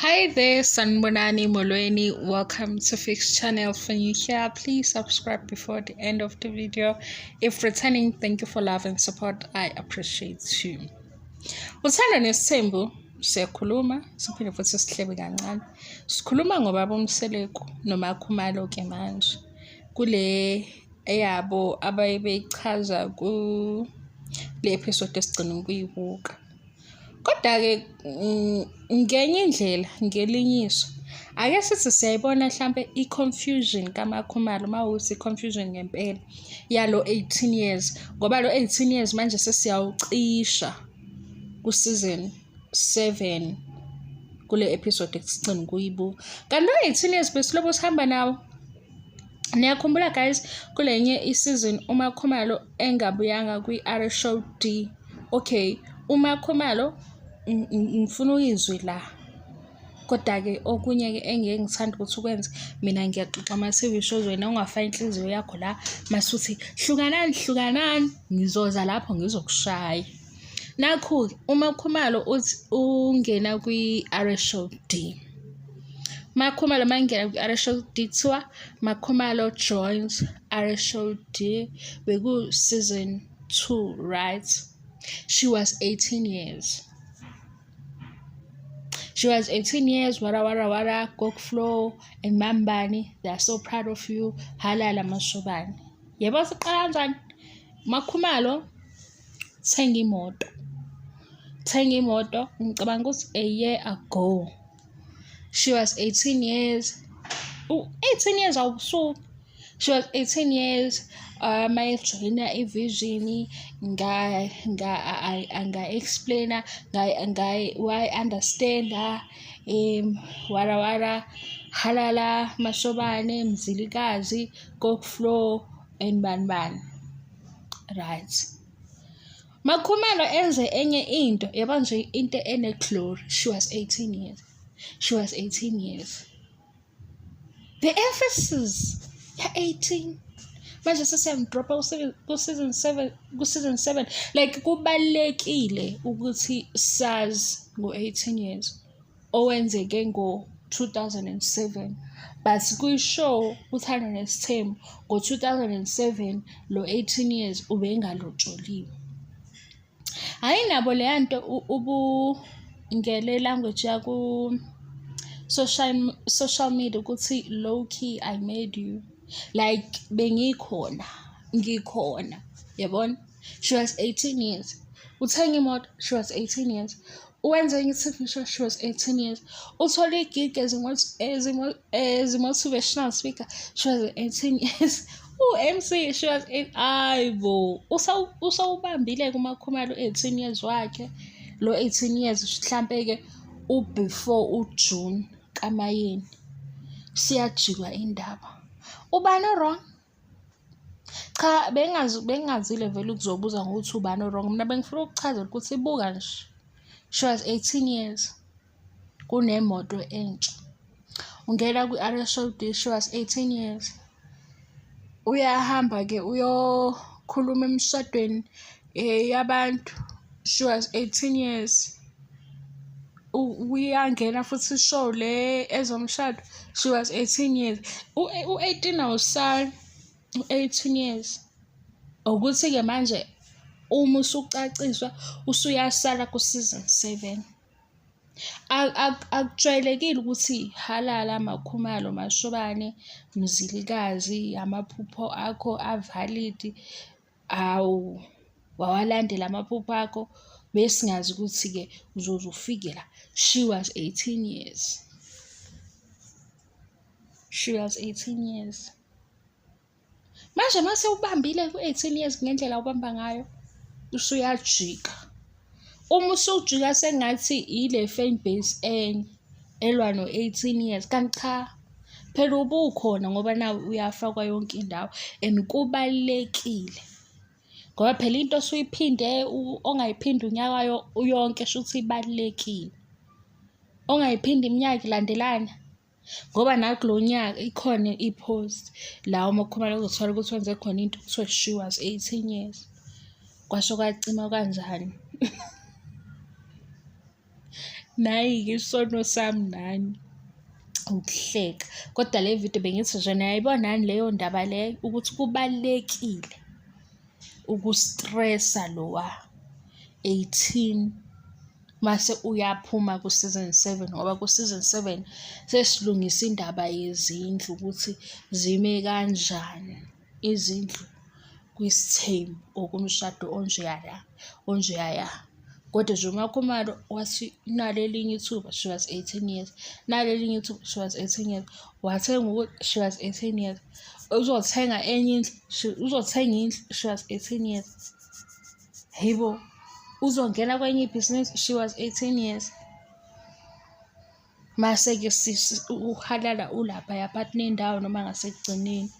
Hi there, Sanbonani Molweni. Welcome to Fix Channel. For you here, please subscribe before the end of the video. If returning, thank you for love and support. I appreciate you. Uthanda nesithembu siyakhuluma siphinde futhi sihlebe kancane. Sikhuluma ngobaba uMseleko noMakhumalo ke manje. Kule eyabo abayichaza ku le episode esigcina ukuyibuka. Kodwa-ke ngenye indlela ngelinyiso ake sithi siyayibona mhlampe i-confusion kaMakhumalo mawukuthi i-confusion ngempela yalo 18 years ngoba lo 18 years manje sesiyawucisha ku-season 7 kule episode esigcina ukuyibuka. Kanti lo 18 years besilobo sihamba nawo. Niyakhumbula guys kulenye i-season uMakhumalo engabuyanga kwi-R Show D. Okay, uMakhumalo ngifuna uyizwe la. Kodwa-ke okunye-ke engeke ngithanda ukuthi ukwenze mina ngiyaxoxa ama-TV shows wena ungafaka inhliziyo yakho la masuthi hlukanani ngizoza lapho ngizokushaya. Nakhu-ke uMakhumalo uthi ungena kwi-R Show D. Makhumalo mangena kwi-R Show D kuthiwa Makhumalo joins R Show D beku season 2, right? She was 18 years. She was 18 years, wara, Gokflow and Mambani. They are so proud of you. Halala Mashobani. Yebo siqala kanjani? Makhumalo thenga imoto. Ngicabanga ukuthi a year ago. She was 18 years. 18 years awusuku. She was 18 years. Mayijoyina iVision nga explainer why understand wara Halala Mashobane Mzilikazi Gokflow and Banban, right? Makhumalo enze enye into yaba nje into ene glory. She was 18 years. The emphasis ya 18 manje sesiyamdropa ku-season 7 like kubalekile ukuthi sazi ngo-18 years owenzeke ngo-2007 but kwishow uthando nesithembu ngo-2007 lo 18 years ubengalotsholile. Ayinabo leya nto ngele language yaku social media ukuthi low key I made you, like bengikhona ngikhona, yabona. She was 18 years. Uthenga imoto, she was 18 years. Uwenze i-TV show, she was 18 years. Uthole igig as motivational speaker, she was 18 years. MC, she was 8. Ayibo usawubambile kuMakhumalo 18 years wakhe. Lo 18 years mhlampe-ke before uJune kaMayeni siyajikwa indaba. Ubani wrong? Cha, bengazile vele ukuzobuza ngokuthi ubani wrong. Mina bengifuna ukuchazela ukuthi ibuka nje. She was 18 years. Kunemoto entsha. Ungena kwi-R Show D, she was 18 years. Uyahamba ke uyokhuluma emshadweni yabantu. She was 18 years. Uyangena futhi show le ezomshado. She was 18 years. U-18 awusali. U-18 years. Ukuthi-ke manje uma usucaciswa usuyasala ku-season 7. Akujwayelekile ukuthi Halala Makhumalo Mashobane Mzilikazi amaphupho akho avalid wawalandela amaphupho akho besingazi ukuthi-ke uzofike la. She was 18 years. She was 18 years. Manje mase ubambile ku-18 years ngendlela ubamba ngayo usuyajika. Uma usujika sengathi ile fan base elwa no 18 years kanti cha phela ubukhona ngoba nawe uyafakwa yonke indawo and kubalekile ngoba phela into osuyiphinde ongayiphindi unyaka yonke shuthi ibalekile. Ongayiphindi iminyaka ilandelana ngoba nakulo nyaka ikhona i-post la uMakhumalo uzothola ukuthi wenze khona into kuthiwa she was 18 years. Kwasho kwacima kanjani? Nayi-ke isono sami nani ukuhleka. Kodwa le video bengithi nje niyayibonani leyo ndaba leyo ukuthi kubalulekile ukustresa lowa 18 mase uyaphuma ku-season 7 ngoba ku-season 7 sesilungisa indaba yezindlu ukuthi zime kanjani izindlu kwisithembu okumshado onjeyaya. Kodwa nje uMakhumalo wathi nalelinye ithuba she was 18 years, nalelinye ithuba she was 18 years. Wathenga ukuthi she was 18 years. Uzothenga enye indlu, uzothenga indlu she was 18 years. Hayibo, uzongena kwenye ibhizinisi she was 18 years. Mase-ke uhalala ulaphaya but nendawo noma ngasekugcineni.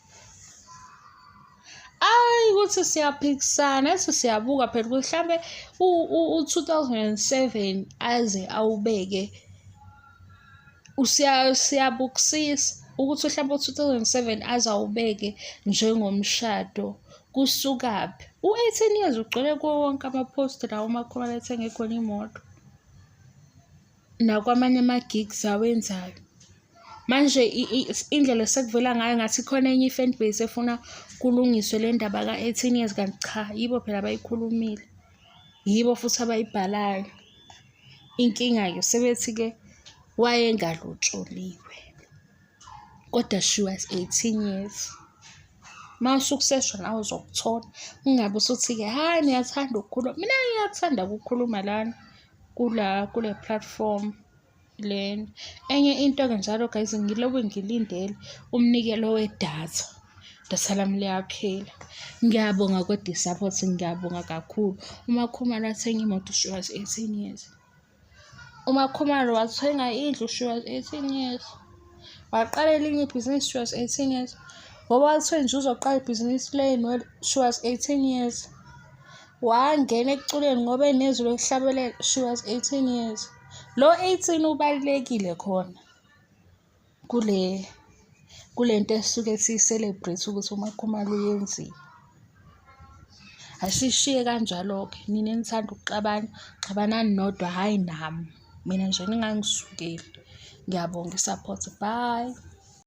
Ukuthi siyaphikisana siyabuka phela ukuthi mhlambe u-2007 aze awubeke siyabukisisa ukuthi mhlambe u-2007 aze awubeke njengomshado kusukaphi. U-18 years ugcwele kuwo wonke ama-post lawo uMakhumalo ethenge khona imoto nakwamanye ama-gigs awenzayo. Manje indlela sekuvela ngayo ngathi khona enye i-fan base efuna kulungiswe le ndaba ka-18 years kanti cha, yibo phela abayikhulumile, yibo futhi abayibhalayo. Inkinga-ke sebethi-ke wayengalotsholiwe kodwa she was 18 years. Mawusukuseshwa nawe uzokuthola, ungabe usuthi-ke hhayi niyathanda ukukhuluma. Mina ngiyathanda ukukhuluma lana kule platform lena. Enye into-ke njalo guys, ngilobe ngilindele umnikelo wedatha. Idatha lami liyaphela. Ngiyabonga kodwa i-support, ngiyabonga kakhulu. uMakhumalo wathenga imoto she was 18 years. uMakhumalo wathenga indlu she was 18 years. Waqala elinye ibhizinisi she was 18 years. Ngoba wathiwe nje uzoqala ibhizinisi ley'nwele she was 18 years. Wangena ekuculeni ngoba enezwi lokuhlabelela she was 18 years. Lo 18 ubalulekile khona kule nto esuke siyi-celebrate ukuthi uMakhumalo uyenzile. Asishiye kanjalo-ke, nina enithanda ukuxabana, xabanani nodwa hhayi nami. Mina nje ningangisukeli. Ngiyabonga i-support. Bye.